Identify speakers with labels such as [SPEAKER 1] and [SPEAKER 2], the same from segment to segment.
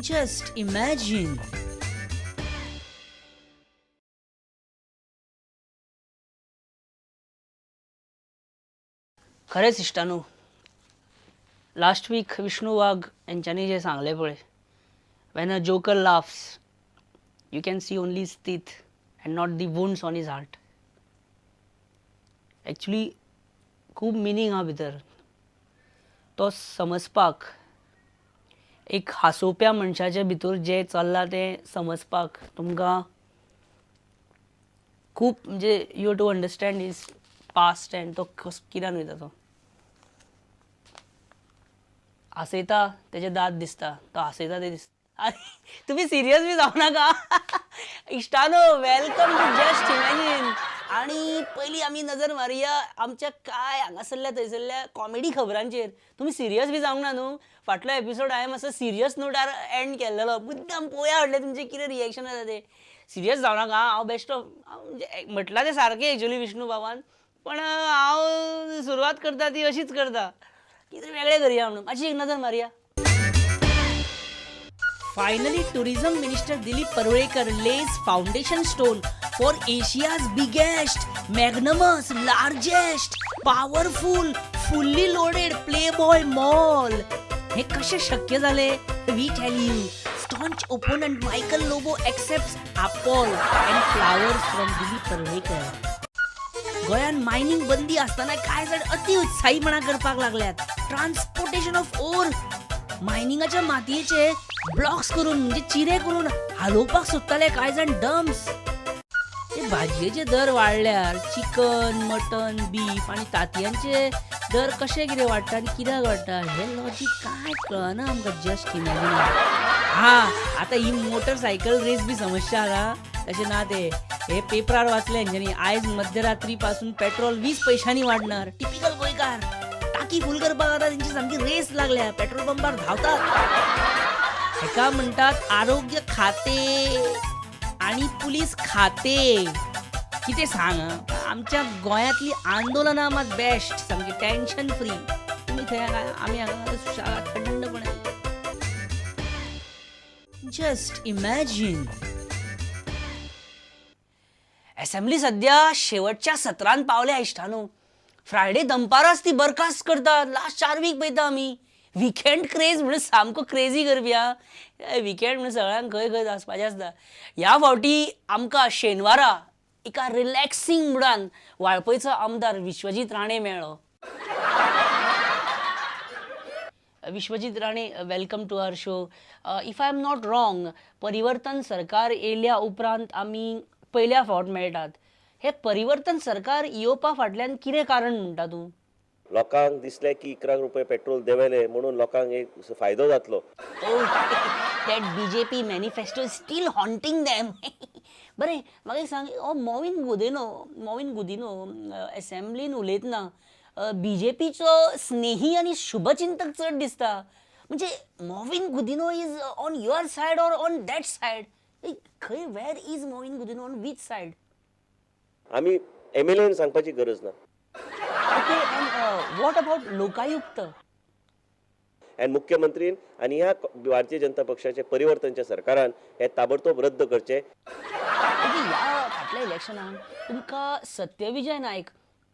[SPEAKER 1] Just imagine.
[SPEAKER 2] खरेच इष्टानू last weak Vishnu वाघ यांच्यानी जे सांगले पळय when a joker laughs you can see only his teeth and not the wounds on his heart. Actually खूब meaning हा भितर तो समजपाक एक हांसोवप्या मनशाच्या भितर जें चल्लां तें समजपाक तुमकां खूब म्हणजे you to understand is past and तो कित्यान वयता तो हसयता तेजे दात दिसता तो हसयता ते दिसता. तुम्ही सिरियस बी जाऊ नका. इश्टानो वेलकम टू जस्ट इमॅजिन. आणि पयलीं आमी नजर मारया आमच्या काय हांगासरल्या थंयसरल्या कॉमेडी खबरांचेर. तुम्ही सिरियस बी जावंक ना न्हू. फाटलो एपिसोड हांवें मातसो सिरियस नोटार एंड केल्लो. मुद्दाम पळोवया म्हटलें तुमचे कितें रिएक्शन येता ते. सिरियस जावं नाका. हांव बेस्ट ऑफ म्हणजे म्हटलां तें सारकें एक्चुली विष्णू बाबान, पण हांव सुरवात करता ती अशीच करता. कितें वेगळें करया म्हणून मातशी एक नजर मारया.
[SPEAKER 1] Finally, Tourism Minister Dilip Parwekar lays foundation stone for Asia's biggest, magnanimous, largest, powerful, fully loaded Playboy Mall. हे कसे शक्य झाले? We tell you. Staunch opponent Michael Lobo accepts apple and flowers from Dilip Parwekar. गोयान mining बंदी असताना काय जण अति उत्साहीपणा करपाक लागल्यात. ट्रान्सपोर्टेशन ऑफ ओर मायनिंगाच्या मातयेचे ब्लॉक्स करून म्हणजे चिरे करून हलवपाक सोदताले काय जण डम्प्स. ते भाजयेचे दर वाडल्यार चिकन मटन बीफ आणि तांतयांचे दर कशे कितें वाडटा आनी कित्याक वाडटा हे लॉजिक काय कळना आमकां. Just imagine. हा आता ही मोटरसायकल रेस बी समस्या आसा तशें ना ते हे पेपरार वाचले हेंच्यांनी आयज मध्यरात्री पासून पेट्रोल 20 पैशांनी वाडणार. टिपिकल गोंयकार टाकी फुल करपाक आतां तेंची सामकी रेस लागल्या. पेट्रोल पंपार धांवतात. हेका म्हणटात आरोग्य खाते आणि पुलीस खाते. कितें सांग आमच्या गोंयांतली आंदोलनां मात बेस्ट सामकी टेन्शन फ्री. तुमी थंय आमी हांगा सुशेगाद थंडपणे. Just imagine.
[SPEAKER 2] असेंब्ली सध्या शेवटच्या सत्रांत पावल्या इश्टानो. फ्रायडे दनपाराच ती बरखास्त करतात. लास्ट 4 वीक पळयता आमी. विकेंड क्रेज म्हणून सामको क्रेझी करपी हा. विकेंड म्हणून सगळ्यांक खंय खंय आसपाचें आसता. ह्या फावटी आमकां शेनवारा एका रिलॅक्सिंग मुडान वाळपयचो आमदार विश्वजीत राणे मेळ्ळो. Vishwajit Rane welcome to our show. If I am not wrong परिवर्तन सरकार येयल्या उपरांत आमी पयल्या फावट मेळटात. हे परिवर्तन सरकार येवपा फाटल्यान कितें कारण म्हणटा तूं?
[SPEAKER 3] लोकांक दिसलें की 11 रुपये पेट्रोल देंवले म्हणून लोकांक एक फायदो जातलो.
[SPEAKER 2] That BJP manifesto steel haunting them. बरें म्हाका एक सांग मॉविन गुदिनो असेंब्लीन उलयतना बीजेपीचो स्नेही आनी शुभचिंतक चड दिसता. म्हणजे Mauvin Godinho is on your side or on that side? खंय where is Mauvin Godinho on which side?
[SPEAKER 3] आमी एमएलएन सांगपाची गरज ना.
[SPEAKER 2] Okay and what about Lokayukta?
[SPEAKER 3] आनी मुख्यमंत्रीन आनी ह्या भारतीय जनता पक्षाच्या परिवर्तनच्या सरकारान हे ताबडतोब रद्द करचे.
[SPEAKER 2] ह्या फाटल्या इलेक्शनाक तुमकां सत्यविजय नायक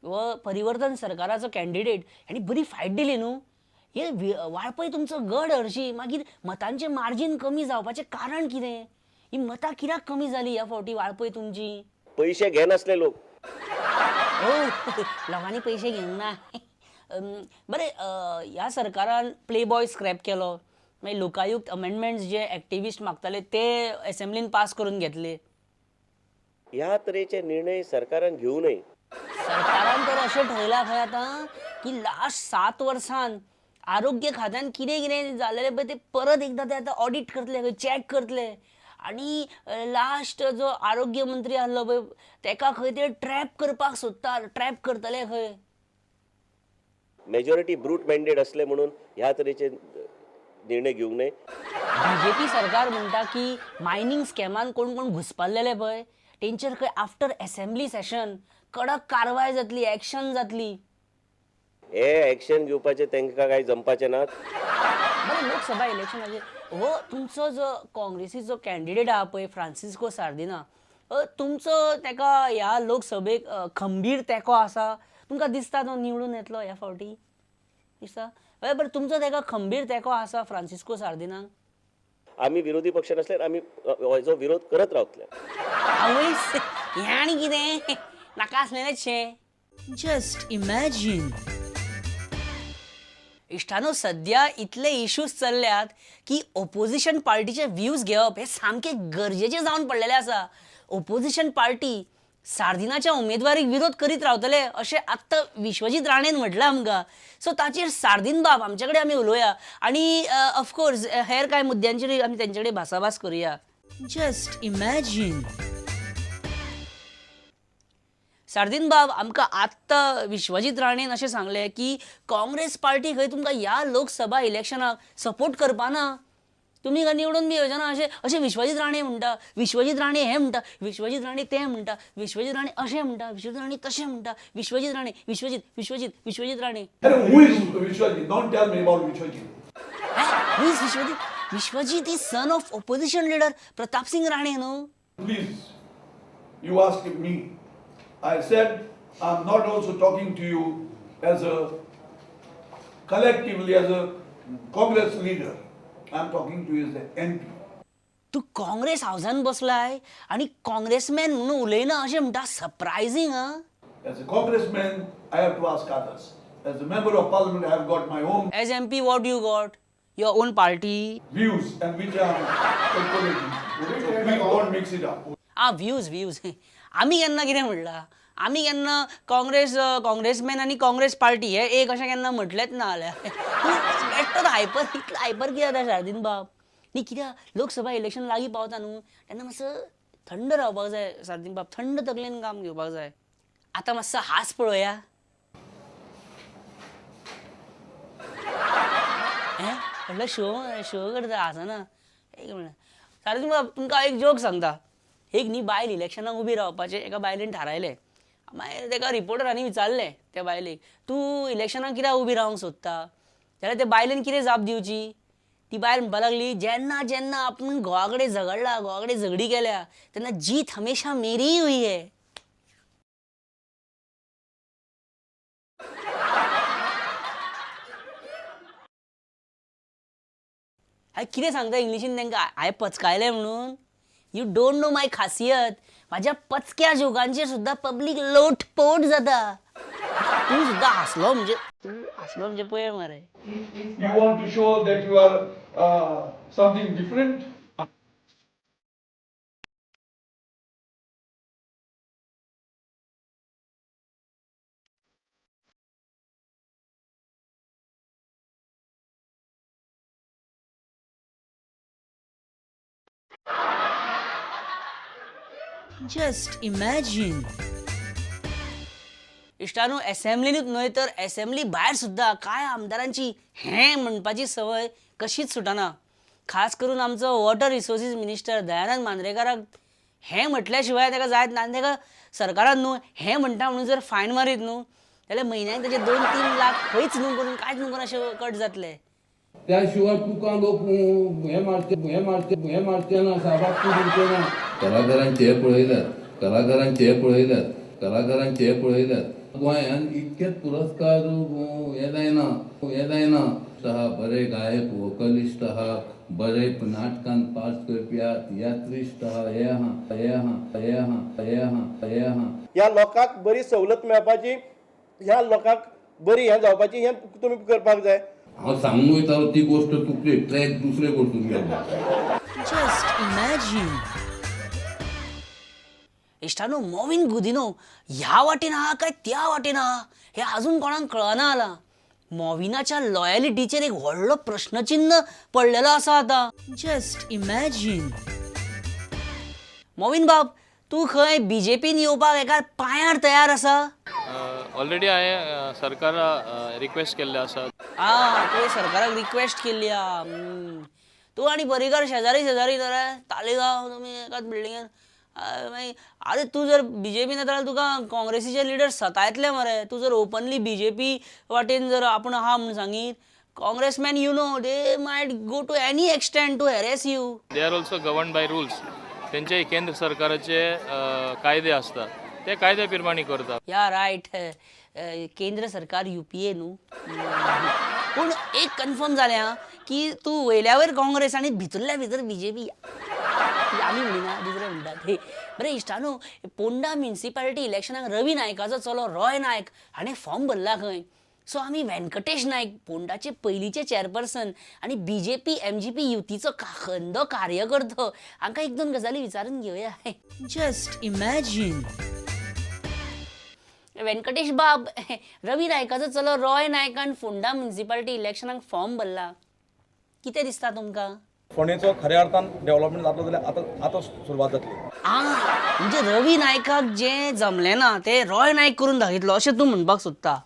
[SPEAKER 2] व परिवर्तन सरकाराचो कॅन्डिडेट हांणी बरी फायट दिली न्हू. हे वाळपय तुमचो गड हरशी मागीर मतांचें मार्जीन कमी जावपाचें कारण कितें? ही मतां कित्याक कमी जाली ह्या फावटी वाळपय तुमची?
[SPEAKER 3] पयशे घेनासले लोक.
[SPEAKER 2] हो लोकांनी पयशे घेवंक ना. बरें ह्या सरकारान प्ले बॉय स्क्रॅप केलो. मागीर लोकायुक्त अमेंडमेंट्स जे एक्टिविस्ट मागताले ते असेंब्लीन पास करून घेतले.
[SPEAKER 3] ह्या तरेचे निर्णय सरकारान घेवं नये.
[SPEAKER 2] सरकारान तर अशें ठरयलां खंय आतां की लास्ट 7 वर्सान आरोग्य खात्यान कितें कितें जाल्लें पळय तें परत एकदां ते आतां ऑडिट करतले खंय चॅक करतले. आणि लास्ट जो आरोग्य मंत्री आसलो पळय तेका खंय ते ट्रॅप करपाक सोदतात. ट्रॅप करतले खंय.
[SPEAKER 3] मेजॉरिटी ब्रूट मॅन्डेट असले म्हणून ह्या तरेचे निर्णय घेवंक नये.
[SPEAKER 2] बीजेपी सरकार म्हणटा की मायनिंग स्कॅमान कोण कोण घुसपाल्लेले पळय तेंचेर खंय आफ्टर असेंब्ली सेशन कडक कारवाय जातली, एक्शन जातली.
[SPEAKER 3] हे एक्शन घेवपाचे तांकां काय जमपाचें नात.
[SPEAKER 2] बरं लोकसभा इलेक्शनाचे हो तुमचो जो काँग्रेसीचो कॅन्डिडेट आहा पळय फ्रांसिस्को सार्दिना तुमचो तेका ह्या लोकसभेक खंबीर तेंको आसा तुमकां दिसता तो निवडून येतलो ह्या फावटी दिसता बरं तुमचो तेका खंबीर तेंको आसा फ्रांसिस्को सार्दिनाक
[SPEAKER 3] आम्ही विरोधी पक्ष नसल्यार आम्ही जो विरोध करत रावतले.
[SPEAKER 2] आवयस हें आनी कितें नाका आसलेलेंच शें
[SPEAKER 1] जस्ट इमॅजिन.
[SPEAKER 2] इश्टानो सध्या इतले इश्यूज चल्ल्यात की ओपोजिशन पार्टीचे व्ह्यूज घेवप हे सामके गरजेचे जावन पडलेले आसा. ओपोजिशन पार्टी सार्दिनाच्या उमेदवारीक विरोध करीत रावतले अशें आत्तां विश्वजीत राणेन म्हटलां आमकां. सो ताचेर सार्दीन बाब आमचे कडेन आमी उलोवया आनी ऑफकोर्स हेर कांय मुद्द्यांचेर आमी तेंचे कडेन भासाभास करुया.
[SPEAKER 1] Just imagine.
[SPEAKER 2] सार्दीन बाब आमकां आत्तां विश्वजीत राणेन अशें सांगलें की काँग्रेस पार्टी खंय तुमकां ह्या लोकसभा इलेक्शनाक सपोर्ट करपाना तुमी निवडून बी येवचना अशें विश्वजीत राणे म्हणटा. विश्वजीत राणे हें म्हणटा विश्वजीत राणे तें म्हणटा विश्वजीत राणे अशें म्हणटा विश्वजीत राणे तशें म्हणटा Vishwajeet Rane Vishwajeet Vishwajeet Vishwajeet Rane.
[SPEAKER 4] Who is Vishwajit? Don't tell me about Vishwajit.
[SPEAKER 2] Who is Vishwajeet? Vishwajeet is son of opposition leader Pratap Singh Rane न्हू.
[SPEAKER 4] Please, you ask me. I said I'm not also talking to you as a collectively as a Congress leader. I'm talking to you as an MP.
[SPEAKER 2] तू काँग्रेस हावसान बसलाय आनी काँग्रेसमॅन म्हणून उलयना अशें म्हणटा सरप्रायझींग आं.
[SPEAKER 4] As a congressman, I have to ask others. As a member of parliament, I have got my own
[SPEAKER 2] As MP what you got? Your own party?
[SPEAKER 4] views and which I am calculating. So please don't mix it up.
[SPEAKER 2] Views आमी केन्ना कितें म्हणलां आमी केन्ना काँग्रेसमॅन आनी Congress party हे एक अशें केन्ना म्हटलेंच ना जाल्यार बेटर हायपर इतलो हायपर कित्याक जाता शार्दीन बाब न्ही कित्याक लोकसभा इलेक्शन लागीं पावता न्हू तेन्ना मातसो थंड रावपाक जाय शार्दीन बाब थंड तकलेन काम घेवपाक जाय. आतां मातसो हास पळोवया. म्हणलं शो करता हासना एक म्हणलें शार्दीन बाब तुमकां एक जोक सांगता. एक न्ही बायल इलेक्शनाक उबी रावपाचें एका बायलेन थारायलें मागीर तेका रिपोर्टरांनी विचारलें त्या बायलेक तूं इलेक्शनाक कित्याक उबी रावंक सोदता जाल्यार त्या बायलेन कितें जाप दिवची. ती बायल म्हणपाक लागली जेन्ना जेन्ना आपूण घोवा कडेन झगडला घोवा कडेन झगडी केल्या तेन्ना जीत हमेशा मेरी हुई है. हांवें कितें सांगता इंग्लिशीन तांकां हांवें पचकायलें म्हणून यू डोंट नो माय खासियत. माझ्या पचक्या जोगांचेर सुद्दां पब्लीक लोटपोट जाता. तूं सुद्दां हासलो म्हणजे पळय मरे.
[SPEAKER 4] You want to show that you are something different?
[SPEAKER 1] Just imagine.
[SPEAKER 2] इश्टानो असेंब्लीनूच न्हय तर असेंब्ली भायर सुद्दां कांय आमदारांची हें म्हणपाची संवय कशीच सुटना. खास करून आमचो वॉटर रिसोर्सीस मिनिस्टर दयानंद मांद्रेकाराक हें म्हटल्या शिवाय ताका जायत ना. आनी ताका सरकारान न्हू हें म्हणटा म्हणून जर फायन मारीत न्हू जाल्यार म्हयन्याक ताचे 2-3 लाख खंयच न्हू करून कांयच न्हू करून अशें कट जातले.
[SPEAKER 5] त्याशिवाय तुका लोक हे मारचे ना साबाक तूं दिवचे ना. कलाकारांचे हे पळयल्यात गोंयान इतकेच पुरस्कार हे जायना बरे गायक वोकलिस्ट आहा बरे नाटकान पास करपी आहा तियात्रिस्ट आहा हे आहा.
[SPEAKER 6] ह्या लोकांक बरी सवलत मेळपाची ह्या लोकांक बरी हें जावपाची हें तुमी करपाक जाय.
[SPEAKER 5] हांव सांगूंक वयता ती गोश्ट तुपली ट्रॅक दुसरे गोश्टीन गेलो.
[SPEAKER 1] Just imagine.
[SPEAKER 2] इश्टानो मॉविन गुदिनो ह्या वाटेन आहा काय त्या वाटेन आहा हें आजून कोणाक कळना जालां. मॉविनाच्या लॉयलिटीचेर एक व्हडलो प्रश्नचिन्ह पडलेलो आसा आतां.
[SPEAKER 1] Just imagine.
[SPEAKER 2] मॉविन बाब तूं खंय बीजेपीन येवपाक एका पांयार तयार आसा.
[SPEAKER 7] ऑलरेडी हांवें सरकारा रिक्वेस्ट केल्ले आसा.
[SPEAKER 2] तुवें सरकाराक रिक्वेस्ट केल्ली आहा. तूं आनी पर्रीकर शेजारी न्हू रे तालिगांव तुमी एकाच बिल्डिंगेन मागीर आरे तूं जर बीजेपीन येता जाल्यार तुका काँग्रेसीचे लिडर सतायतले मरे. तूं जर ओपनली बीजेपी वाटेन जर आपूण आहा म्हूण सांगीत congressman you know they might go to any extent to harass you.
[SPEAKER 7] They are also govern by rules. त्यांचे केंद्र सरकाराचे कायदे असतात ते कायद्याप्रमाणे करतात.
[SPEAKER 2] या रायट. केंद्र सरकार UPA न्हू. पूण एक कन्फर्म जालें की तूं वयल्यावर काँग्रेस आनी भितरल्या भितर BJP. आमी म्हणिना दुसरे म्हणटात. हे बरें इश्टानो, पोंडा म्युनिसिपालिटी इलेक्शनाक रवी नायकाचो चलो रॉय नायक हाणें फॉर्म भरला खंय. सो आमी व्यंकटेश नायक, पोंडाचे पयलींचे चेअरपर्सन आनी BJP MGP युतीचो खंदो कार्यकर्तो, हांकां एक दोन गजाली विचारून घेवया.
[SPEAKER 1] Just imagine.
[SPEAKER 2] व्यंकटेश बाब, रवी नायकाचो चलो रॉय नायकान फोंडा म्युनिसिपालिटी इलेक्शनाक फॉर्म भरला. कितें दिसता तुमकां?
[SPEAKER 6] फोंडेचो खऱ्या अर्थान डेव्हलपमेंट जातलो जाल्यार आतां सुरवात जातली.
[SPEAKER 2] म्हणजे रवी नायकाक जें जमलें ना तें रॉय नायक करून दाखयतलो अशें तूं म्हणपाक सोदता.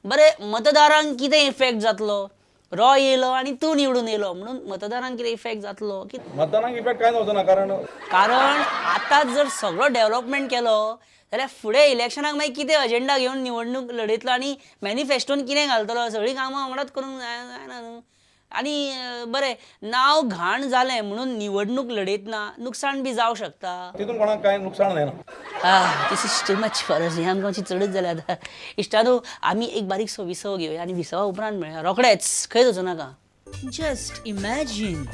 [SPEAKER 2] बरें, मतदारांक कितें इफेक्ट जातलो? रॉय येयलो आनी तूं निवडून येयलो म्हणून मतदारांक कितें इफेक्ट जातलो?
[SPEAKER 6] मतदारांक इफेक्ट कांय जावचो ना,
[SPEAKER 2] कारण आतांच जर सगळो डेव्हलपमेंट केलो जाल्यार फुडें इलेक्शनाक मागीर कितें अजेंडा घेवन निवडणूक लडयतलो आनी मॅनिफेस्टोन कितें घालतलो? सगळीं कामां वांगडाच करूंक जायना न्हू. आनी बरें, नांव घाण जालें म्हणून निवडणूक लडयतना नुकसाण बी जावं शकता.
[SPEAKER 6] तितून कोणाक कांय नुकसाण जायना.
[SPEAKER 2] This is too much for us. हें आमकां मातशी चडच जालें आतां. इश्टानो, आमी एक बारीकसो विसव घेवया आनी विसवा उपरांत मेळया रोखडेच. खंय वचूं नाका.
[SPEAKER 1] Just imagine.